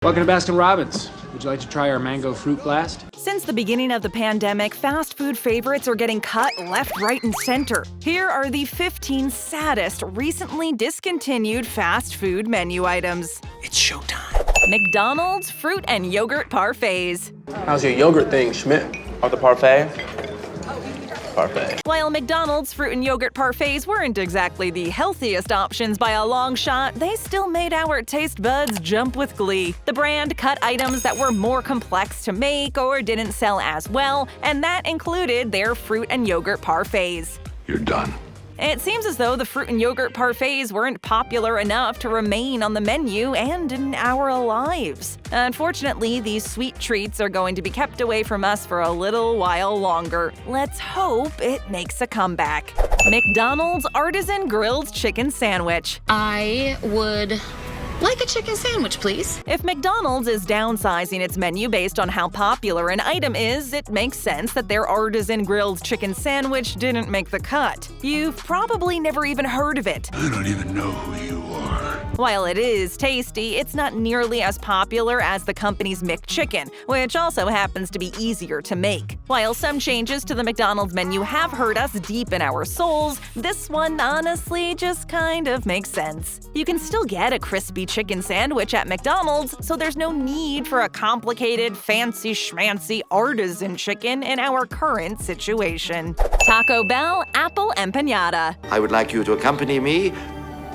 Welcome to Baskin Robbins. Would you like to try our mango fruit blast? Since the beginning of the pandemic, fast food favorites are getting cut left, right, and center. Here are the 15 saddest recently discontinued fast food menu items. It's showtime. McDonald's fruit and yogurt parfaits. How's your yogurt thing, Schmidt? Or the parfait? Parfait. While McDonald's fruit and yogurt parfaits weren't exactly the healthiest options by a long shot, they still made our taste buds jump with glee. The brand cut items that were more complex to make or didn't sell as well, and that included their fruit and yogurt parfaits. You're done. It seems as though the fruit and yogurt parfaits weren't popular enough to remain on the menu and in our lives. Unfortunately, these sweet treats are going to be kept away from us for a little while longer. Let's hope it makes a comeback. McDonald's Artisan Grilled Chicken Sandwich. I would like a chicken sandwich, please. If McDonald's is downsizing its menu based on how popular an item is, it makes sense that their Artisan Grilled Chicken Sandwich didn't make the cut. You've probably never even heard of it. I don't even know who you are. While it is tasty, it's not nearly as popular as the company's McChicken, which also happens to be easier to make. While some changes to the McDonald's menu have hurt us deep in our souls, this one honestly just kind of makes sense. You can still get a crispy chicken sandwich at McDonald's, so there's no need for a complicated, fancy schmancy artisan chicken in our current situation. Taco Bell Apple Empanada. I would like you to accompany me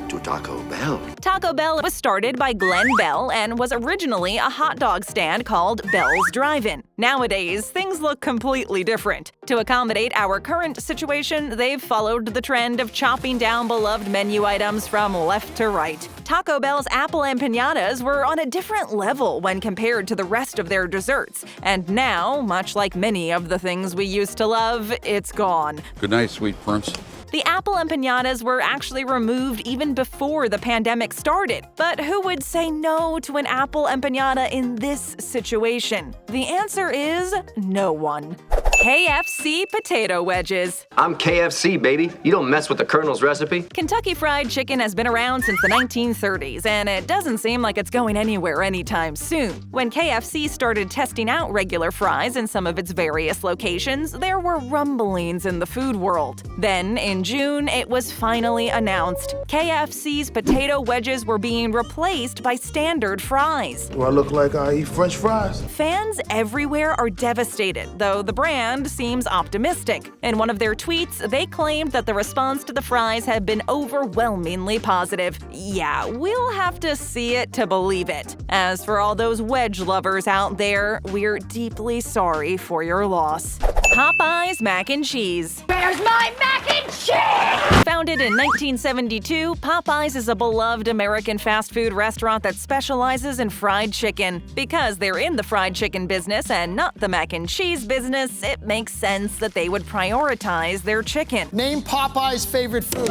to Taco Bell. Taco Bell was started by Glenn Bell and was originally a hot dog stand called Bell's Drive-In. Nowadays, things look completely different. To accommodate our current situation, they've followed the trend of chopping down beloved menu items from left to right. Taco Bell's apple empanadas were on a different level when compared to the rest of their desserts, and now, much like many of the things we used to love, it's gone. Good night, sweet prince. The apple empanadas were actually removed even before the pandemic started. But who would say no to an apple empanada in this situation? The answer is no one. KFC Potato Wedges. I'm KFC, baby. You don't mess with the Colonel's recipe. Kentucky Fried Chicken has been around since the 1930s, and it doesn't seem like it's going anywhere anytime soon. When KFC started testing out regular fries in some of its various locations, there were rumblings in the food world. Then, in June, it was finally announced. KFC's potato wedges were being replaced by standard fries. Do I look like I eat French fries? Fans everywhere are devastated, though the brand seems optimistic. In one of their tweets, they claimed that the response to the fries had been overwhelmingly positive. Yeah, we'll have to see it to believe it. As for all those wedge lovers out there, we're deeply sorry for your loss. Popeyes Mac and Cheese. Where's my mac and cheese? Founded in 1972, Popeyes is a beloved American fast food restaurant that specializes in fried chicken. Because they're in the fried chicken business and not the mac and cheese business, it makes sense that they would prioritize their chicken. Name Popeye's favorite food.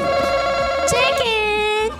Chicken!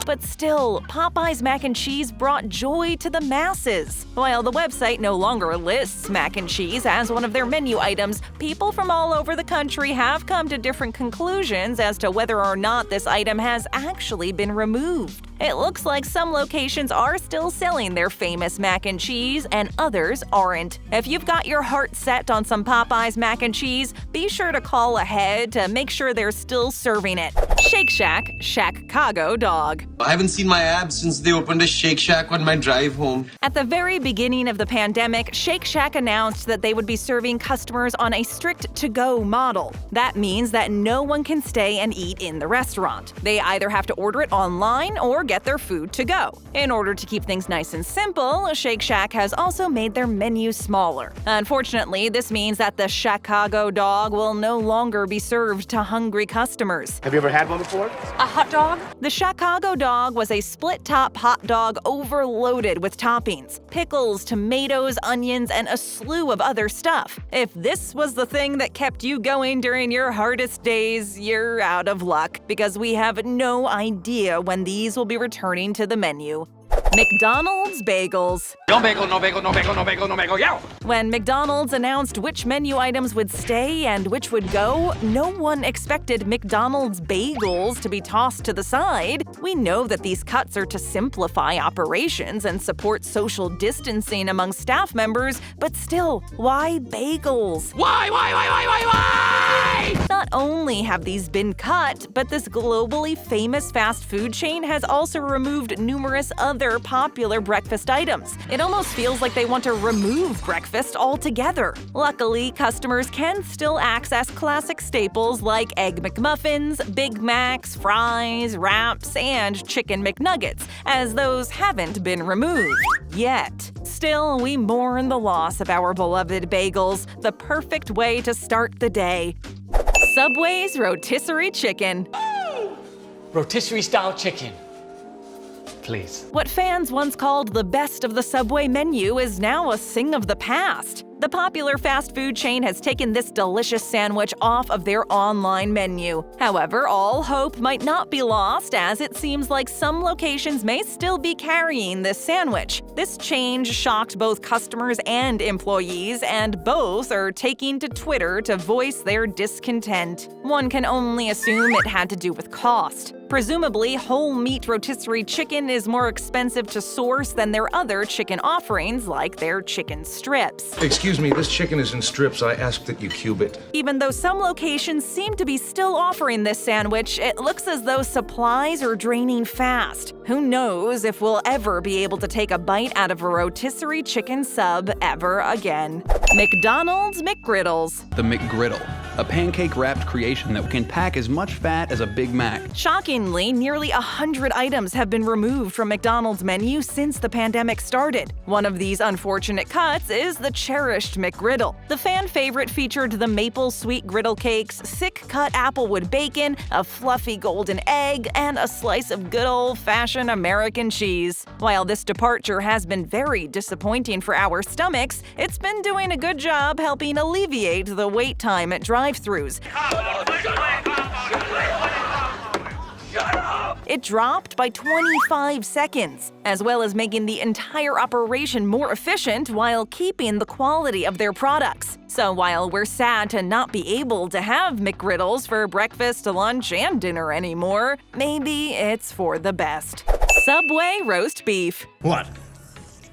But still, Popeyes Mac and Cheese brought joy to the masses. While the website no longer lists mac and cheese as one of their menu items, people from all over the country have come to different conclusions as to whether or not this item has actually been removed. It looks like some locations are still selling their famous mac and cheese and others aren't. If you've got your heart set on some Popeyes mac and cheese, be sure to call ahead to make sure they're still serving it. Shake Shack Shack-Cago dog. I haven't seen my abs since they opened a Shake Shack on my drive home. At the very beginning of the pandemic, Shake Shack announced that they would be serving customers on a strict to-go model. That means that no one can stay and eat in the restaurant. They either have to order it online or get their food to go. In order to keep things nice and simple, Shake Shack has also made their menu smaller. Unfortunately, this means that the Shack-Cago dog will no longer be served to hungry customers. Have you ever had one before? A hot dog? The Shack-Cago dog was a split-top hot dog overloaded with toppings, pickles, tomatoes, onions, and a slew of other stuff. If this was the thing that kept you going during your hardest days, you're out of luck, because we have no idea when these will be returning to the menu. McDonald's bagels. No bagel, no bagel, no bagel, no bagel, no bagel, yo! When McDonald's announced which menu items would stay and which would go, no one expected McDonald's bagels to be tossed to the side. We know that these cuts are to simplify operations and support social distancing among staff members, but still, why bagels? Why? Not only have these been cut, but this globally famous fast food chain has also removed numerous other popular breakfast items. It almost feels like they want to remove breakfast altogether. Luckily, customers can still access classic staples like Egg McMuffins, Big Macs, fries, wraps, and Chicken McNuggets, as those haven't been removed yet. Still, we mourn the loss of our beloved bagels, the perfect way to start the day. Subway's Rotisserie Chicken. Rotisserie-style chicken. Please. What fans once called the best of the Subway menu is now a thing of the past. The popular fast food chain has taken this delicious sandwich off of their online menu. However, all hope might not be lost, as it seems like some locations may still be carrying this sandwich. This change shocked both customers and employees, and both are taking to Twitter to voice their discontent. One can only assume it had to do with cost. Presumably, whole meat rotisserie chicken is more expensive to source than their other chicken offerings, like their chicken strips. Excuse me, this chicken is in strips. I ask that you cube it. Even though some locations seem to be still offering this sandwich, it looks as though supplies are draining fast. Who knows if we'll ever be able to take a bite out of a rotisserie chicken sub ever again. McDonald's McGriddles. The McGriddle, a pancake-wrapped creation that can pack as much fat as a Big Mac. Shockingly, nearly 100 items have been removed from McDonald's menu since the pandemic started. One of these unfortunate cuts is the cherished McGriddle. The fan favorite featured the maple sweet griddle cakes, thick-cut applewood bacon, a fluffy golden egg, and a slice of good old-fashioned American cheese. While this departure has been very disappointing for our stomachs, it's been doing a good job helping alleviate the wait time at drive-thrus. It dropped by 25 seconds, as well as making the entire operation more efficient while keeping the quality of their products. So while we're sad to not be able to have McGriddles for breakfast, lunch, and dinner anymore, maybe it's for the best. Subway roast beef. What?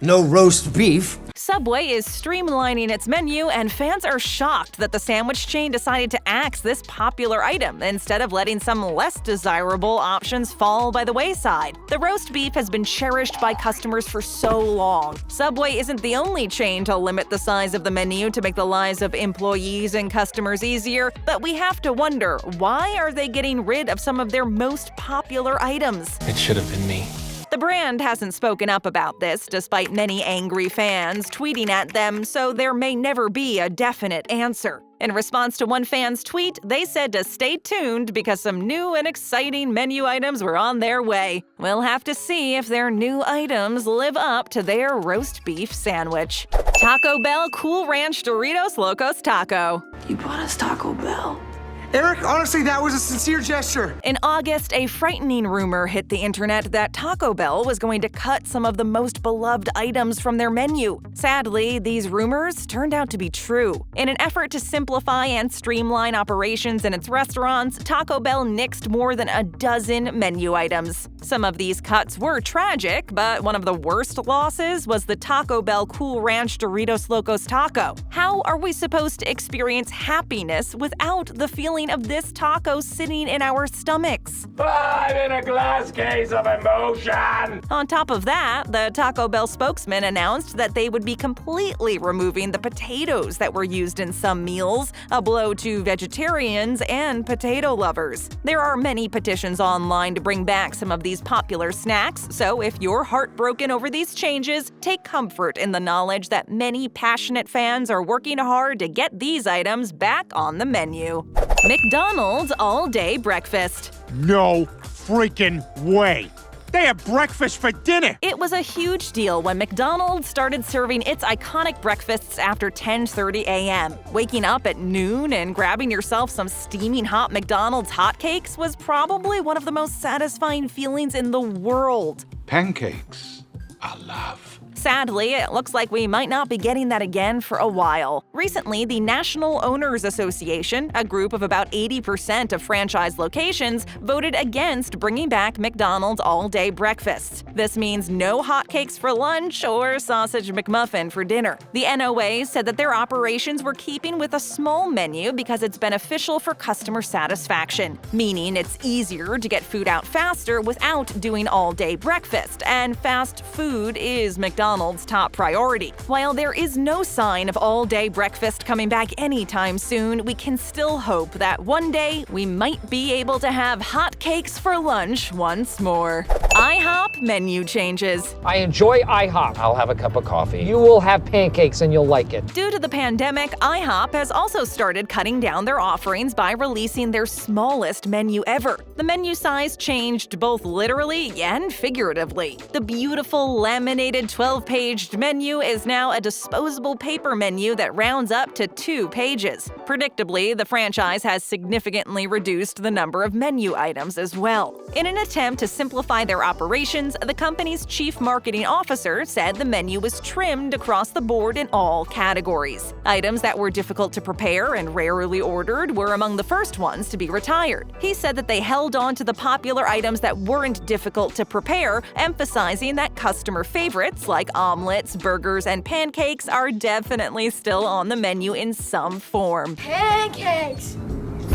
No roast beef? Subway is streamlining its menu, and fans are shocked that the sandwich chain decided to axe this popular item instead of letting some less desirable options fall by the wayside. The roast beef has been cherished by customers for so long. Subway isn't the only chain to limit the size of the menu to make the lives of employees and customers easier, but we have to wonder, why are they getting rid of some of their most popular items? It should have been me. The brand hasn't spoken up about this, despite many angry fans tweeting at them, so there may never be a definite answer. In response to one fan's tweet, they said to stay tuned because some new and exciting menu items were on their way. We'll have to see if their new items live up to their roast beef sandwich. Taco Bell Cool Ranch Doritos Locos Taco. You bought us Taco Bell. Eric, honestly, that was a sincere gesture. In August, a frightening rumor hit the internet that Taco Bell was going to cut some of the most beloved items from their menu. Sadly, these rumors turned out to be true. In an effort to simplify and streamline operations in its restaurants, Taco Bell nixed more than a dozen menu items. Some of these cuts were tragic, but one of the worst losses was the Taco Bell Cool Ranch Doritos Locos Taco. How are we supposed to experience happiness without the feeling of this taco sitting in our stomachs? I'm in a glass case of emotion! On top of that, the Taco Bell spokesman announced that they would be completely removing the potatoes that were used in some meals, a blow to vegetarians and potato lovers. There are many petitions online to bring back some of these popular snacks, so if you're heartbroken over these changes, take comfort in the knowledge that many passionate fans are working hard to get these items back on the menu. McDonald's all-day breakfast. No freaking way! They have breakfast for dinner! It was a huge deal when McDonald's started serving its iconic breakfasts after 10:30 a.m. Waking up at noon and grabbing yourself some steaming hot McDonald's hotcakes was probably one of the most satisfying feelings in the world. Pancakes. alive. Sadly, it looks like we might not be getting that again for a while. Recently, the National Owners Association, a group of about 80% of franchise locations, voted against bringing back McDonald's all-day breakfasts. This means no hotcakes for lunch or sausage McMuffin for dinner. The NOA said that their operations were keeping with a small menu because it's beneficial for customer satisfaction, meaning it's easier to get food out faster without doing all-day breakfast, and fast food is McDonald's top priority. While there is no sign of all-day breakfast coming back anytime soon, we can still hope that one day we might be able to have hotcakes for lunch once more. IHOP menu changes. I enjoy IHOP. I'll have a cup of coffee. You will have pancakes and you'll like it. Due to the pandemic, IHOP has also started cutting down their offerings by releasing their smallest menu ever. The menu size changed both literally and figuratively. The beautiful laminated 12-paged menu is now a disposable paper menu that rounds up to 2 pages. Predictably, the franchise has significantly reduced the number of menu items as well. In an attempt to simplify their operations, the company's chief marketing officer said the menu was trimmed across the board in all categories. Items that were difficult to prepare and rarely ordered were among the first ones to be retired. He said that they held on to the popular items that weren't difficult to prepare, emphasizing that customer favorites like omelets, burgers, and pancakes are definitely still on the menu in some form. Pancakes!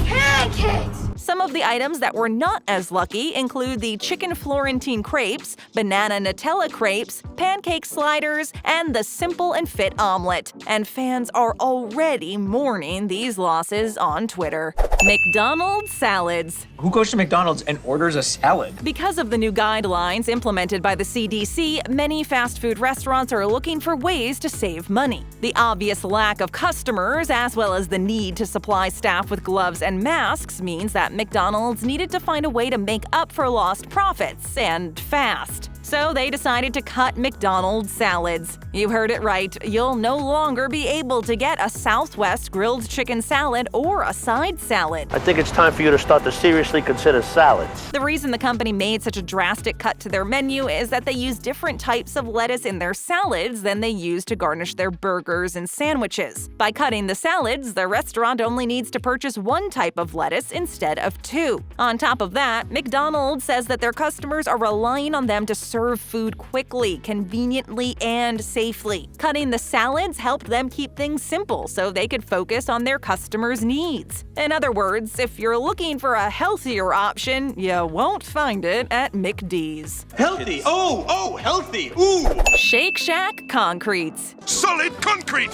Pancakes! Some of the items that were not as lucky include the chicken Florentine crepes, banana Nutella crepes, pancake sliders, and the simple and fit omelet. And fans are already mourning these losses on Twitter. McDonald's salads. Who goes to McDonald's and orders a salad? Because of the new guidelines implemented by the CDC, many fast food restaurants are looking for ways to save money. The obvious lack of customers, as well as the need to supply staff with gloves and masks, means that McDonald's needed to find a way to make up for lost profits, and fast. So they decided to cut McDonald's salads. You heard it right, you'll no longer be able to get a Southwest grilled chicken salad or a side salad. I think it's time for you to start to seriously consider salads. The reason the company made such a drastic cut to their menu is that they use different types of lettuce in their salads than they use to garnish their burgers and sandwiches. By cutting the salads, the restaurant only needs to purchase 1 type of lettuce instead of 2. On top of that, McDonald's says that their customers are relying on them to serve food quickly, conveniently, and safely. Cutting the salads helped them keep things simple so they could focus on their customers' needs. In other words, if you're looking for a healthier option, you won't find it at McD's. Healthy! Oh, healthy! Ooh! Shake Shack Concretes. Solid concrete!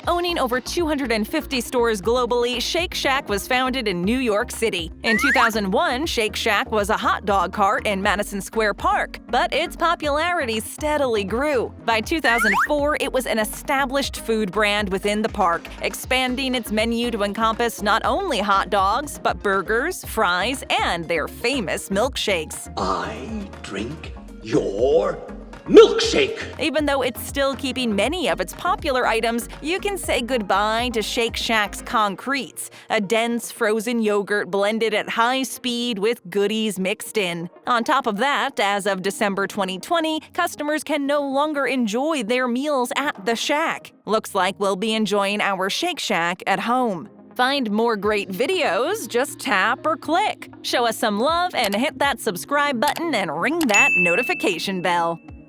Owning over 250 stores globally, Shake Shack was founded in New York City. In 2001, Shake Shack was a hot dog cart in Madison Square Park, but its popularity steadily grew. By 2004, it was an established food brand within the park, expanding its menu to encompass not only hot dogs, but burgers, fries, and their famous milkshakes. I drink your milkshake! Even though it's still keeping many of its popular items, you can say goodbye to Shake Shack's Concretes, a dense frozen yogurt blended at high speed with goodies mixed in. On top of that, as of December 2020, customers can no longer enjoy their meals at the Shack. Looks like we'll be enjoying our Shake Shack at home. Find more great videos, just tap or click. Show us some love and hit that subscribe button and ring that notification bell.